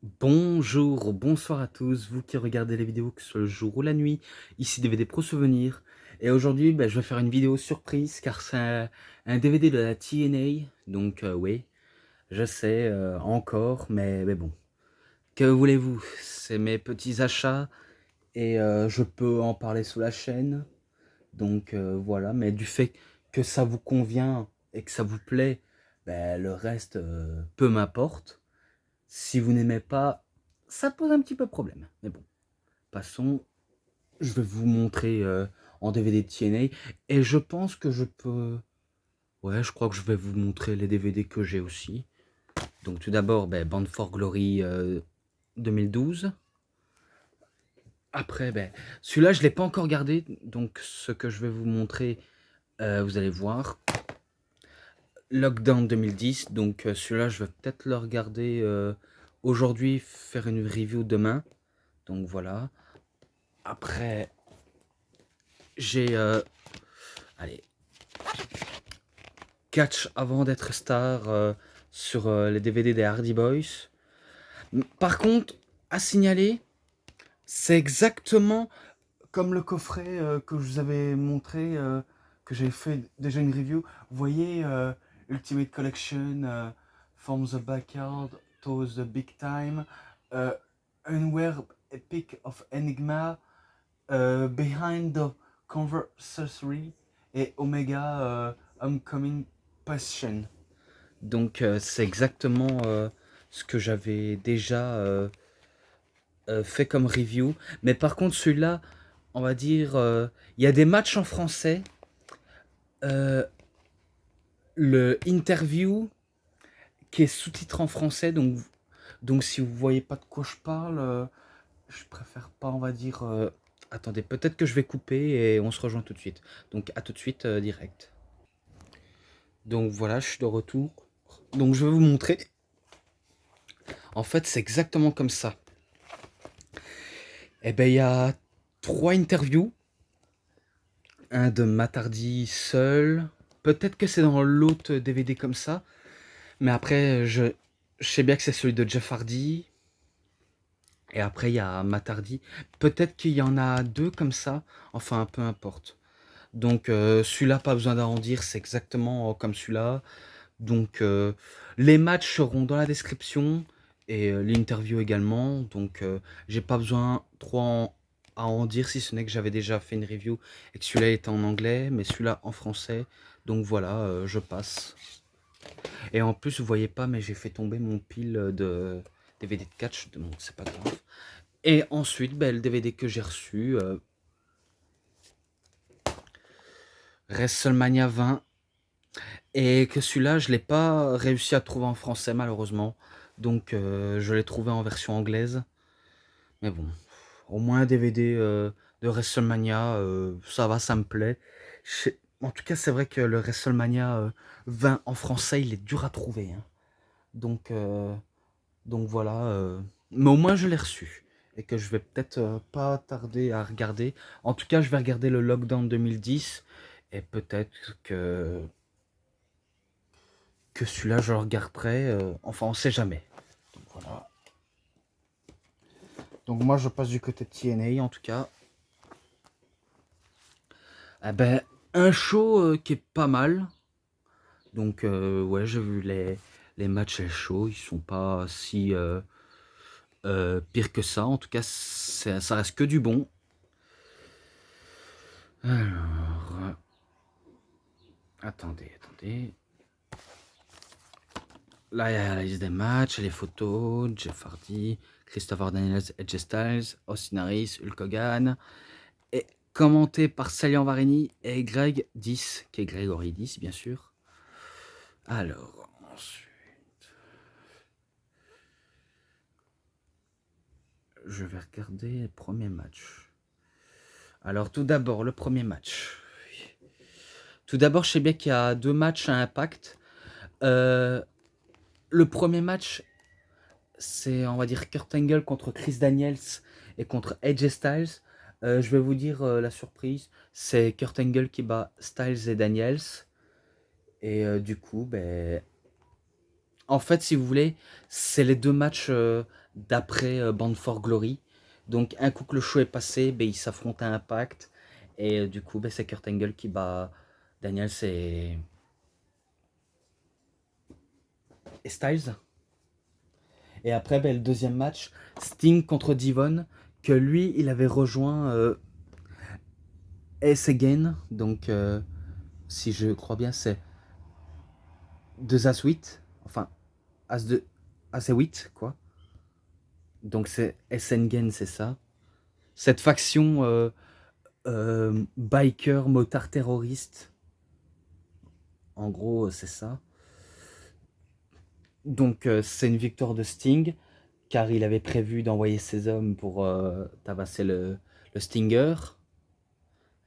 Bonjour, bonsoir à tous, vous qui regardez les vidéos, que ce soit le jour ou la nuit, ici DVD Pro Souvenirs. Et aujourd'hui, je vais faire une vidéo surprise car c'est un DVD de la TNA. Donc oui, je sais, encore, mais bon. Que voulez-vous? C'est mes petits achats et je peux en parler sous la chaîne. Donc voilà, mais du fait que ça vous convient et que ça vous plaît, le reste, peu m'importe. Si vous n'aimez pas, ça pose un petit peu problème. Mais bon, passons. Je vais vous montrer en DVD de TNA. Et je pense que je peux... Ouais, je crois que je vais vous montrer les DVD que j'ai aussi. Donc tout d'abord, Band for Glory 2012. Après, celui-là, je ne l'ai pas encore gardé. Donc ce que je vais vous montrer, vous allez voir. Lockdown 2010. Donc celui-là, je vais peut-être le regarder aujourd'hui, faire une review demain. Donc voilà. Après, j'ai allez, Catch avant d'être star sur les DVD des Hardy Boys. Par contre, à signaler, c'est exactement comme le coffret que je vous avais montré, que j'ai fait déjà une review. Vous voyez, Ultimate Collection, From the Backyard to the Big Time, Unware Epic of Enigma, Behind the Conversary et Omega Homecoming Passion. Donc c'est exactement ce que j'avais déjà fait comme review. Mais par contre celui-là, on va dire, il y a des matchs en français. Euh, le interview qui est sous-titré en français. Donc si vous voyez pas de quoi je parle, je préfère pas, on va dire... attendez, peut-être que je vais couper et on se rejoint tout de suite. Donc à tout de suite, direct. Donc voilà, je suis de retour. Donc je vais vous montrer. En fait, c'est exactement comme ça. Eh ben, il y a 3 interviews. Un de Matardi seul. Peut-être que c'est dans l'autre DVD comme ça. Mais après, je sais bien que c'est celui de Jeff Hardy. Et après, il y a Matardi. Peut-être qu'il y en a 2 comme ça. Enfin, peu importe. Donc, celui-là, pas besoin d'arrondir. C'est exactement comme celui-là. Donc, les matchs seront dans la description. Et l'interview également. Donc, j'ai pas besoin trop à en dire, si ce n'est que j'avais déjà fait une review et que celui-là était en anglais, mais celui-là en français. Donc voilà, je passe. Et en plus, vous voyez pas, mais j'ai fait tomber mon pile de DVD de catch, donc c'est pas grave. Et ensuite, le DVD que j'ai reçu, WrestleMania 20, et que celui-là, je l'ai pas réussi à trouver en français malheureusement. Donc je l'ai trouvé en version anglaise. Mais bon, au moins un DVD de WrestleMania, ça va, ça me plaît. En tout cas, c'est vrai que le WrestleMania 20 en français, il est dur à trouver. Hein. Donc, donc voilà. Mais au moins, je l'ai reçu. Et que je vais peut-être pas tarder à regarder. En tout cas, je vais regarder le Lockdown 2010. Et peut-être que celui-là, je le regarderai. Enfin, on sait jamais. Donc voilà. Donc moi, je passe du côté de TNA en tout cas. Ah un show qui est pas mal. Donc ouais, j'ai vu les matchs et shows, ils sont pas si pires que ça. En tout cas, ça reste que du bon. Alors, attendez. Là, il y a la liste des matchs, les photos, Jeff Hardy, Christopher Daniels, Edge Styles, Austin Harris, Hulk Hogan, et commenté par Salian Varini et Greg 10, qui est Gregory 10, bien sûr. Alors, ensuite, je vais regarder le premier match. Alors, tout d'abord, le premier match. Tout d'abord, je sais bien qu'il y a 2 matchs à impact. Le premier match, c'est, on va dire, Kurt Angle contre Chris Daniels et contre AJ Styles. Je vais vous dire la surprise. C'est Kurt Angle qui bat Styles et Daniels. Et du coup, En fait, si vous voulez, c'est les 2 matchs, d'après, Bound for Glory. Donc un coup que le show est passé, beh, ils s'affrontent à Impact et du coup, beh, c'est Kurt Angle qui bat Daniels et Styles. Et après, beh, le deuxième match, Sting contre Devon, que lui, il avait rejoint Ace Again. Donc, si je crois bien, c'est 2 As 8. Enfin, As 2, As 8, quoi. Donc c'est Ace Again, c'est ça. Cette faction biker, motard terroriste. En gros, c'est ça. Donc, c'est une victoire de Sting, car il avait prévu d'envoyer ses hommes pour tabasser le Stinger.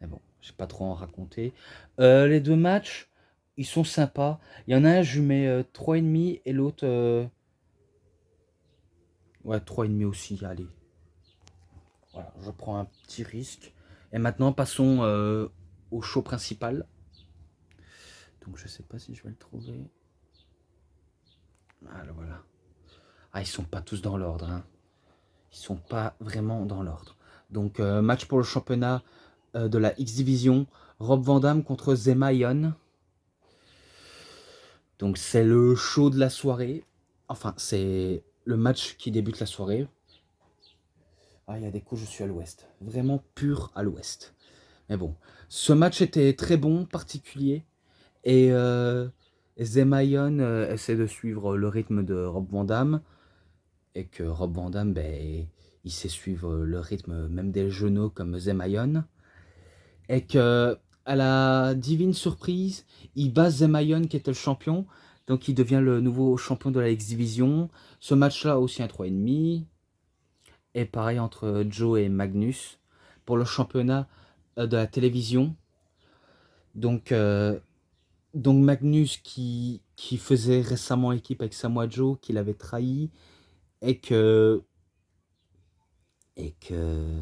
Mais bon, je vais pas trop en raconter. Les 2 matchs, ils sont sympas. Il y en a un, je lui mets 3,5 et l'autre, ouais, 3,5 aussi. Allez, voilà, je prends un petit risque. Et maintenant, passons au show principal. Donc, je sais pas si je vais le trouver. Alors, voilà. Ah, ils sont pas tous dans l'ordre, hein. Ils sont pas vraiment dans l'ordre. Donc, match pour le championnat de la X-Division. Rob Van Dam contre Zemayon. Donc, c'est le show de la soirée. Enfin, c'est le match qui débute la soirée. Ah, il y a des coups, je suis à l'ouest. Vraiment pur à l'ouest. Mais bon, ce match était très bon, particulier. Et Zemayon essaie de suivre le rythme de Rob Van Dam. Et que Rob Van Dam, ben, il sait suivre le rythme même des genoux comme Zemayon. Et que, à la divine surprise, il bat Zemayon qui était le champion. Donc il devient le nouveau champion de la X-Division. Ce match-là aussi un 3,5. Et pareil entre Joe et Magnus. Pour le championnat de la télévision. Donc, donc Magnus qui faisait récemment équipe avec Samoa Joe, qui l'avait trahi. Et que... Et que...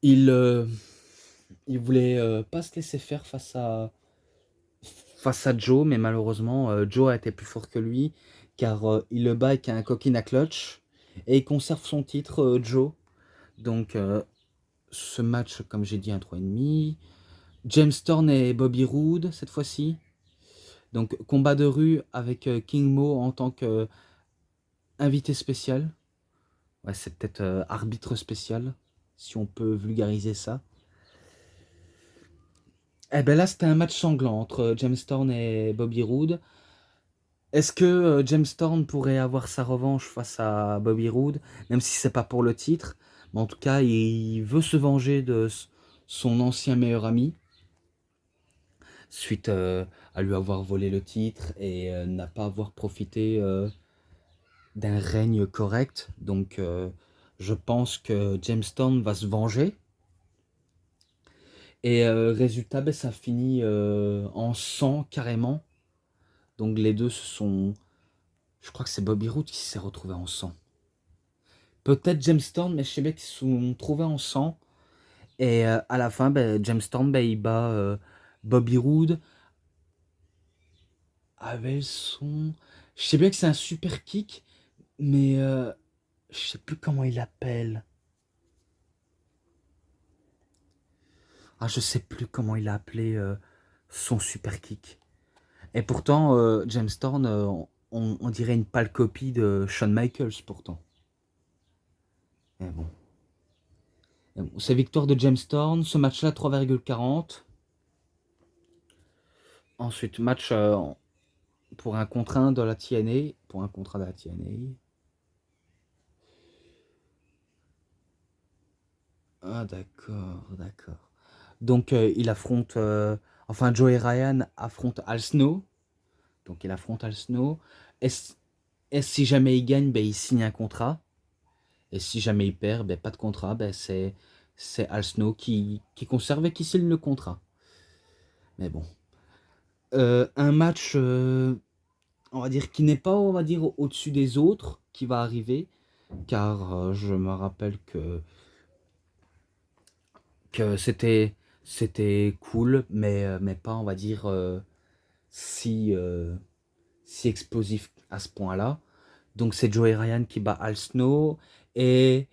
Il voulait pas se laisser faire face à Joe, mais malheureusement, Joe a été plus fort que lui, car il le bat avec un coquin à clutch, et il conserve son titre, Joe. Donc, ce match, comme j'ai dit, un 3,5. James Storm et Bobby Roode, cette fois-ci. Donc, combat de rue avec King Mo en tant qu'invité spécial. Ouais, c'est peut-être arbitre spécial, si on peut vulgariser ça. Eh ben là, c'était un match sanglant entre James Storm et Bobby Roode. Est-ce que James Storm pourrait avoir sa revanche face à Bobby Roode, même si c'est pas pour le titre, mais en tout cas, il veut se venger de son ancien meilleur ami, suite à lui avoir volé le titre et n'a pas avoir profité d'un règne correct. Donc, je pense que James Storm va se venger. Et résultat, ben, ça finit en sang carrément. Donc les deux se sont... Je crois que c'est Bobby Roode qui s'est retrouvé en sang. Peut-être James Storm, mais je sais bien qu'ils se sont trouvés en sang. Et à la fin, ben, James Storm, ben, il bat Bobby Roode avec son... Je sais bien que c'est un super kick, mais je sais plus comment il l'appelle. Ah, je sais plus comment il a appelé son super kick. Et pourtant, James Storm, on dirait une pâle copie de Shawn Michaels, pourtant. Mais bon. C'est victoire de James Storm. Ce match-là, 3,40. Ensuite, match pour un contrat de la TNA. Pour un contrat de la TNA. Ah, d'accord, d'accord. Donc, il affronte... enfin, Joey Ryan affronte Al Snow. Donc, il affronte Al Snow. Et si jamais il gagne, ben, il signe un contrat. Et si jamais il perd, ben, pas de contrat. Ben, c'est Al Snow qui conserve et qui signe le contrat. Mais bon. Un match, on va dire, qui n'est pas, on va dire, au-dessus des autres, qui va arriver. Car je me rappelle que c'était cool, mais pas, on va dire, si, si explosif à ce point-là. Donc c'est Joey Ryan qui bat Al Snow. Et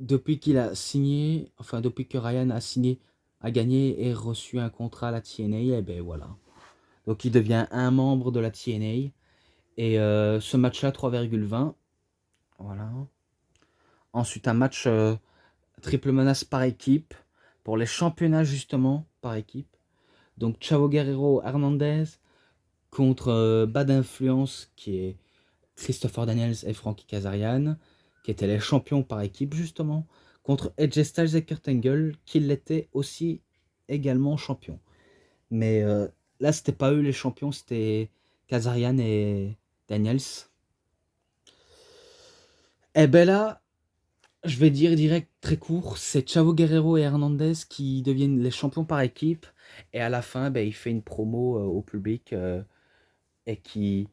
depuis qu'il a signé, enfin depuis que Ryan a signé, a gagné et reçu un contrat à la TNA, et ben voilà. Donc il devient un membre de la TNA. Et ce match-là, 3,20. Voilà. Ensuite, un match triple menace par équipe. Pour les championnats, justement, par équipe. Donc, Chavo Guerrero Hernandez contre Bad Influence, qui est Christopher Daniels et Frankie Kazarian, qui étaient les champions par équipe, justement. Contre AJ Styles et Kurt Angle, qui l'étaient aussi également champions. Mais là, c'était pas eux les champions, c'était Kazarian et Daniels. Et ben là, je vais dire direct très court, c'est Chavo Guerrero et Hernandez qui deviennent les champions par équipe. Et à la fin, ben, il fait une promo au public et, qui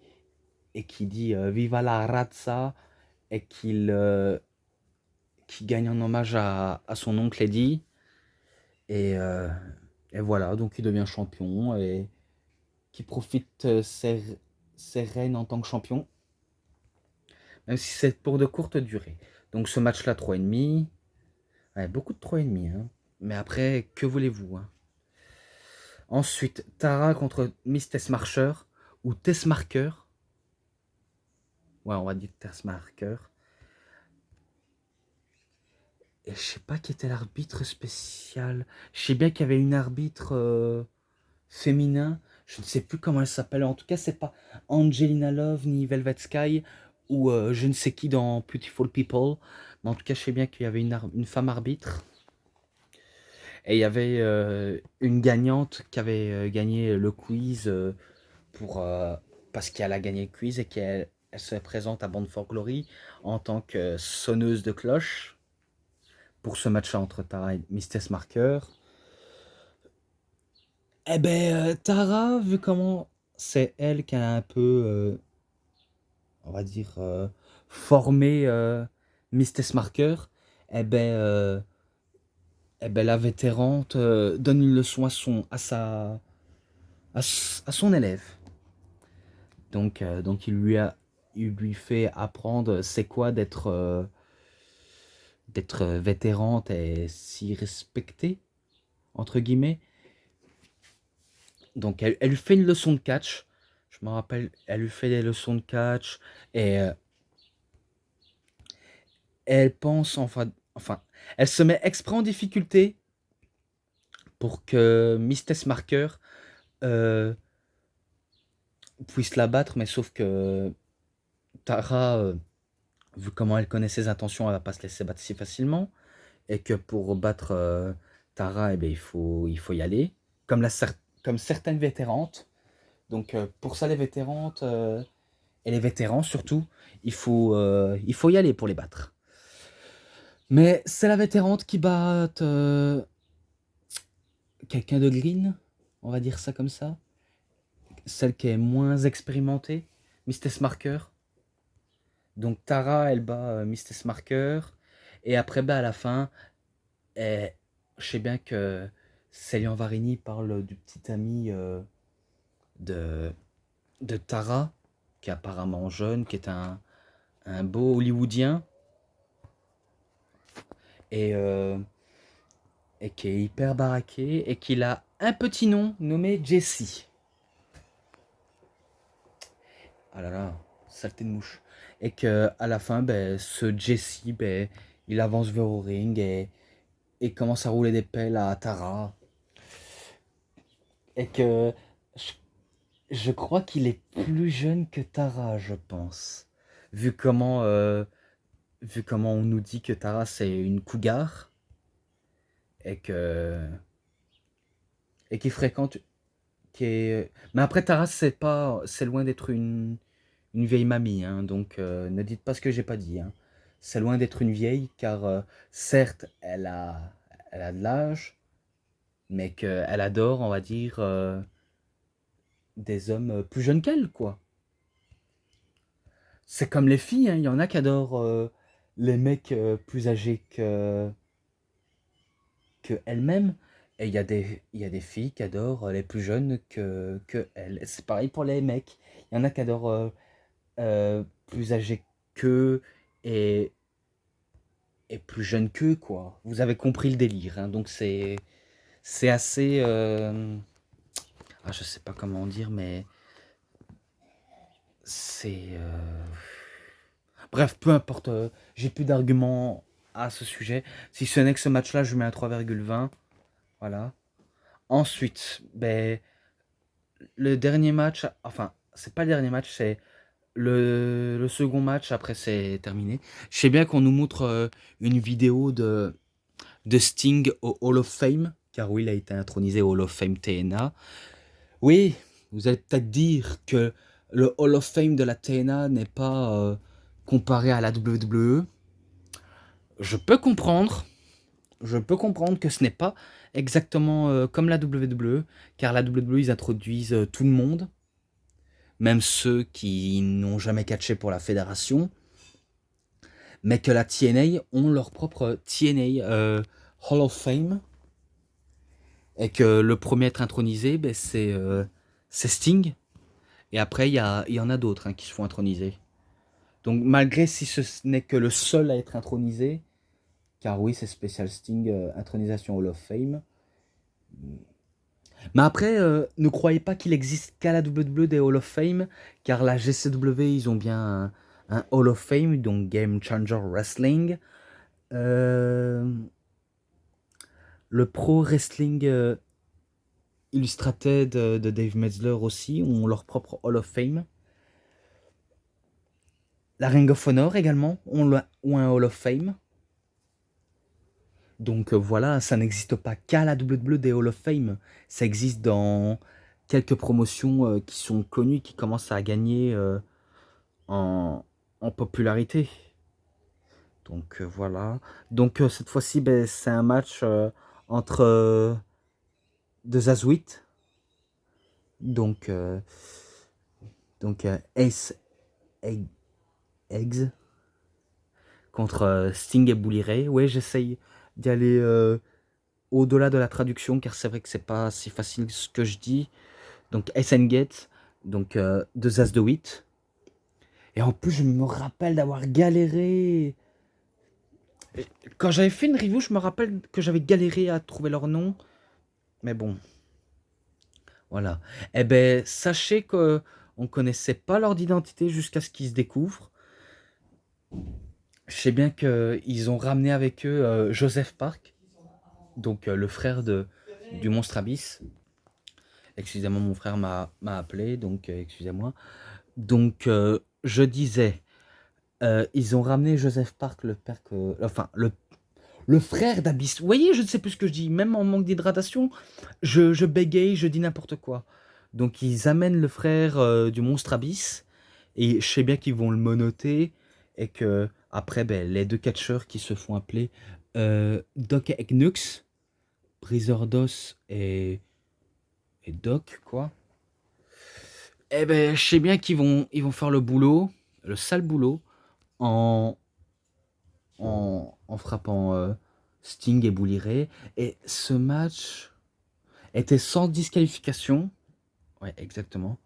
dit Viva la Razza et qui gagne en hommage à son oncle Eddie. Et, euh, et voilà, donc il devient champion et qui profite ses règnes en tant que champion, même si c'est pour de courtes durées. Donc ce match-là, 3,5. Ouais, beaucoup de 3,5. Hein. Mais après, que voulez-vous hein. Ensuite, Tara contre Miss Tessmarcher, ou Tessmarker. Ouais, on va dire Tessmarker. Et je sais pas qui était l'arbitre spécial. Je sais bien qu'il y avait une arbitre féminin. Je ne sais plus comment elle s'appelle. En tout cas, c'est pas Angelina Love ni Velvet Sky ou je ne sais qui dans Beautiful People. Mais en tout cas, je sais bien qu'il y avait une femme arbitre. Et il y avait une gagnante qui avait gagné le quiz parce qu'elle a gagné le quiz et qu'elle se présente à Bound for Glory en tant que sonneuse de cloche pour ce match-là entre Tara et Miss Marker. Eh ben, Tara, vu comment c'est elle qui a un peu, on va dire, formé Miss Marker, eh ben, la vétérante donne une leçon à son élève. Donc il lui fait apprendre c'est quoi d'être vétérante et s'y respecter, entre guillemets. Donc elle lui fait une leçon de catch. Je me rappelle, elle lui fait des leçons de catch et elle pense, enfin, elle se met exprès en difficulté pour que Miss Tessmarker euh, puisse la battre, mais sauf que Tara, vu comment elle connaît ses intentions, elle va pas se laisser battre si facilement. Et que pour battre Tara, eh bien, il faut y aller, comme certaines vétérantes. Donc pour ça, les vétérantes et les vétérans surtout, il faut y aller pour les battre. Mais c'est la vétérante qui bat quelqu'un de green, on va dire ça comme ça. Celle qui est moins expérimentée, Miss Marker. Donc Tara, elle bat Miss Marker. Et après, bah, à la fin, je sais bien que Célian Varini parle du petit ami de, de Tara, qui est apparemment jeune, qui est un beau Hollywoodien, et, euh, et qui est hyper baraqué, et qu'il a un petit nom nommé Jesse. Ah là là, saleté de mouche. Et que à la fin, ben, ce Jesse, ben, il avance vers au ring et commence à rouler des pelles à Tara. Et que je Je crois qu'il est plus jeune que Tara, je pense. Vu comment, euh, vu comment on nous dit que Tara c'est une cougar et que et qui fréquente, mais après Tara c'est loin d'être une vieille mamie, hein, donc ne dites pas ce que j'ai pas dit, hein. C'est loin d'être une vieille car certes elle a de l'âge, mais qu'elle adore, on va dire, des hommes plus jeunes qu'elle, quoi. C'est comme les filles, hein, il y en a qui adorent les mecs plus âgés que elles-mêmes. Et il y a des filles qui adorent les plus jeunes que elles. C'est pareil pour les mecs. Il y en a qui adorent plus âgés qu'eux et, et plus jeunes qu'eux, quoi. Vous avez compris le délire, hein. Donc c'est assez... je sais pas comment dire, mais c'est... Bref, peu importe. J'ai plus d'arguments à ce sujet. Si ce n'est que ce match-là, je mets un 3,20. Voilà. Ensuite, ben, le dernier match, enfin, c'est pas le dernier match, c'est le second match, après c'est terminé. Je sais bien qu'on nous montre une vidéo de Sting au Hall of Fame, car oui, il a été intronisé au Hall of Fame TNA. Oui, vous allez peut-être dire que le Hall of Fame de la TNA n'est pas comparé à la WWE. Je peux comprendre, je peux comprendre que ce n'est pas exactement comme la WWE, car la WWE, ils introduisent tout le monde, même ceux qui n'ont jamais catché pour la fédération, mais que la TNA ont leur propre TNA Hall of Fame, et que le premier à être intronisé, ben, c'est Sting, et après il y en a d'autres, hein, qui se font introniser. Donc malgré si ce n'est que le seul à être intronisé, car oui, c'est Special Sting, intronisation Hall of Fame. Mais après, ne croyez pas qu'il existe qu'à la WWE des Hall of Fame, car la GCW, ils ont bien un Hall of Fame, donc Game Changer Wrestling. Euh, le Pro Wrestling Illustrated de Dave Metzler aussi ont leur propre Hall of Fame. La Ring of Honor également ont un Hall of Fame. Donc voilà, ça n'existe pas qu'à la WWE des Hall of Fame. Ça existe dans quelques promotions qui sont connues, qui commencent à gagner en, en popularité. Donc voilà. Donc cette fois-ci, ben, c'est un match entre deux Azuites. Donc, Ace Eggs contre Sting et Bully Ray. Ouais, j'essaye d'y aller au-delà de la traduction, car c'est vrai que c'est pas si facile ce que je dis. Donc Ace and Gate, donc deux As de 8. Et en plus, je me rappelle d'avoir galéré. Quand j'avais fait une review, je me rappelle que j'avais galéré à trouver leur nom. Mais bon, voilà. Eh ben, sachez que on connaissait pas leur identité jusqu'à ce qu'ils se découvrent. Je sais bien qu'ils ont ramené avec eux Joseph Park, donc le frère du Monstre Abyss. Excusez-moi, mon frère m'a appelé, donc excusez-moi. Donc, je disais, ils ont ramené Joseph Park, le père enfin, le frère d'Abyss. Vous voyez, je ne sais plus ce que je dis. Même en manque d'hydratation, je bégaye, je dis n'importe quoi. Donc, ils amènent le frère du Monstre Abyss. Et je sais bien qu'ils vont le monoter. Et que après, ben, les deux catcheurs qui se font appeler Doc et Knux, Briseur d'os et Doc, quoi. Eh ben, je sais bien ils vont faire le boulot, le sale boulot, en, en frappant Sting et Bully Ray. Et ce match était sans disqualification. Ouais, exactement.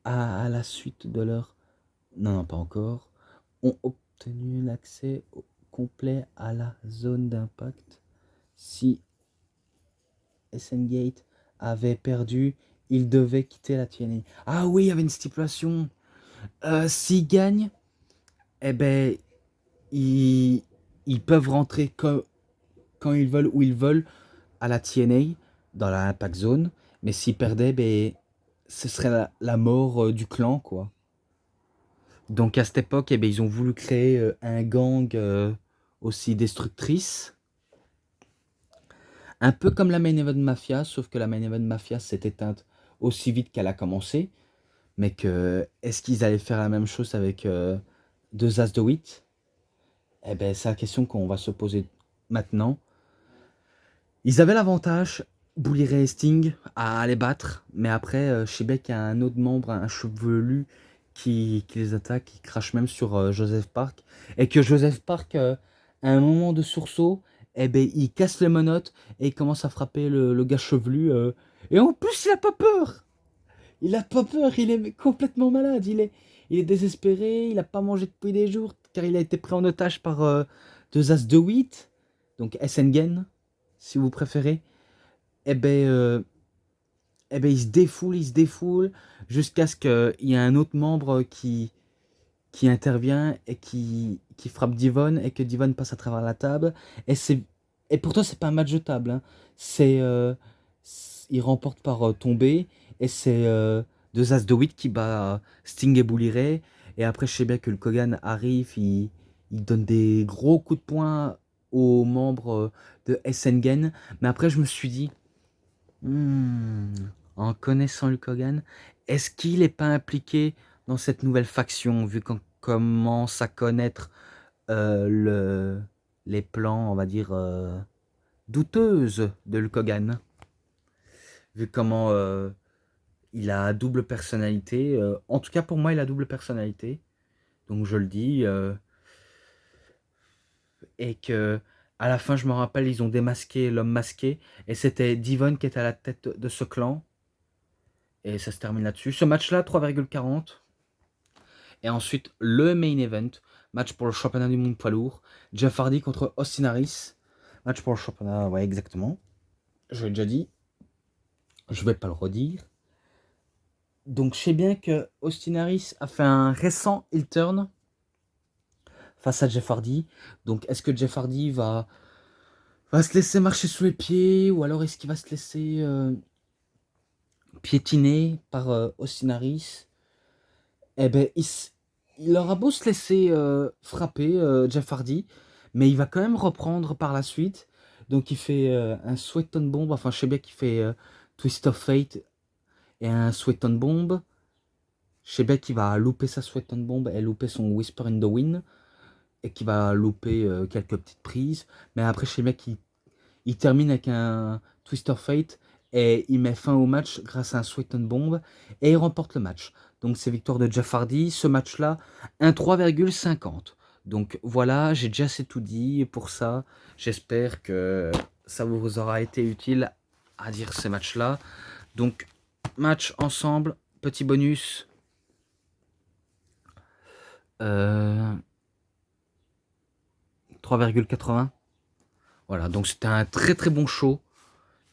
À la suite de leur... Non, non, pas encore. Ont obtenu l'accès complet à la zone d'impact. Si SNGate avait perdu, il devait quitter la TNA. Ah oui, il y avait une stipulation. S'ils gagnent, eh ben, ils, ils peuvent rentrer quand ils veulent, où ils veulent, à la TNA, dans la Impact Zone. Mais s'ils perdaient, ben, ce serait la mort du clan, quoi. Donc à cette époque, eh ben, ils ont voulu créer un gang aussi destructrice. Un peu comme la Main Event Mafia, sauf que la Main Event Mafia s'est éteinte aussi vite qu'elle a commencé. Mais que, est-ce qu'ils allaient faire la même chose avec deux As de 8? Eh ben, c'est la question qu'on va se poser maintenant. Ils avaient l'avantage, Bully Ray et Sting, à les battre, mais après, je sais bien qu'il y a un autre membre, un chevelu, qui les attaque, qui crache même sur Joseph Park, et que Joseph Park, à un moment de sursaut, eh ben, il casse les menottes et il commence à frapper le gars chevelu. Et en plus, il a pas peur. Il a pas peur, il est complètement malade. Il est désespéré, il a pas mangé depuis des jours car il a été pris en otage par deux As de 8, donc Essengen, si vous préférez. Eh ben, il se défoule, jusqu'à ce qu'il y ait un autre membre qui intervient et qui frappe Divon et que Divon passe à travers la table. Et pourtant, c'est pas un match de table, hein. Il remporte par tombée et c'est deux As de 8 qui bat Sting et Bully Ray. Et après, je sais bien que le Kogan arrive, il donne des gros coups de poing aux membres de Essengen. Mais après, je me suis dit, Hmm, en connaissant Hulk Hogan, est-ce qu'il n'est pas impliqué dans cette nouvelle faction, vu qu'on commence à connaître les plans, on va dire, douteuses de Hulk Hogan, vu comment il a double personnalité. En tout cas, pour moi, il a double personnalité, donc je le dis. Et que à la fin, je me rappelle, ils ont démasqué l'homme masqué, et c'était Devon qui était à la tête de ce clan. Et ça se termine là-dessus. Ce match-là, 3,40. Et ensuite, le main event. Match pour le championnat du monde poids lourd. Jeff Hardy contre Austin Harris. Match pour le championnat, ouais, exactement. Je l'ai déjà dit. Je vais pas le redire. Donc, je sais bien que Austin Harris a fait un récent heel turn face à Jeff Hardy. Donc, est-ce que Jeff Hardy va se laisser marcher sous les pieds, ou alors est-ce qu'il va se laisser piétiner par Austin Harris? Eh ben, il aura beau se laisser frapper, Jeff Hardy, mais il va quand même reprendre par la suite. Donc il fait un Sweaton Bomb, enfin je sais bien qu'il fait Twist of Fate et un Sweaton Bomb. Je sais bien qu'il va louper sa Sweaton Bomb et louper son Whisper in the Wind, et qu'il va louper quelques petites prises. Mais après, je sais bien qu'il termine avec un Twist of Fate et il met fin au match grâce à un Sweaton Bomb et il remporte le match. Donc c'est victoire de Jeff Hardy. Ce match-là, un 3,50. Donc voilà, j'ai déjà assez tout dit pour ça. J'espère que ça vous aura été utile à dire ces matchs-là. Donc match ensemble, petit bonus. 3,80. Voilà, donc c'était un très très bon show.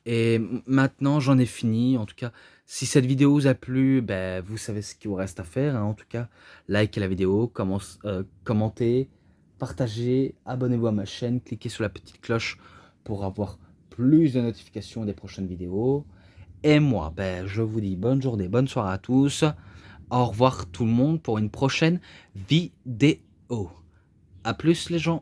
Et maintenant, j'en ai fini. En tout cas, si cette vidéo vous a plu, ben, vous savez ce qu'il vous reste à faire, hein. En tout cas, likez la vidéo, commentez, partagez, abonnez-vous à ma chaîne, cliquez sur la petite cloche pour avoir plus de notifications des prochaines vidéos. Et moi, ben, je vous dis bonne journée, bonne soirée à tous. Au revoir tout le monde pour une prochaine vidéo. A plus les gens.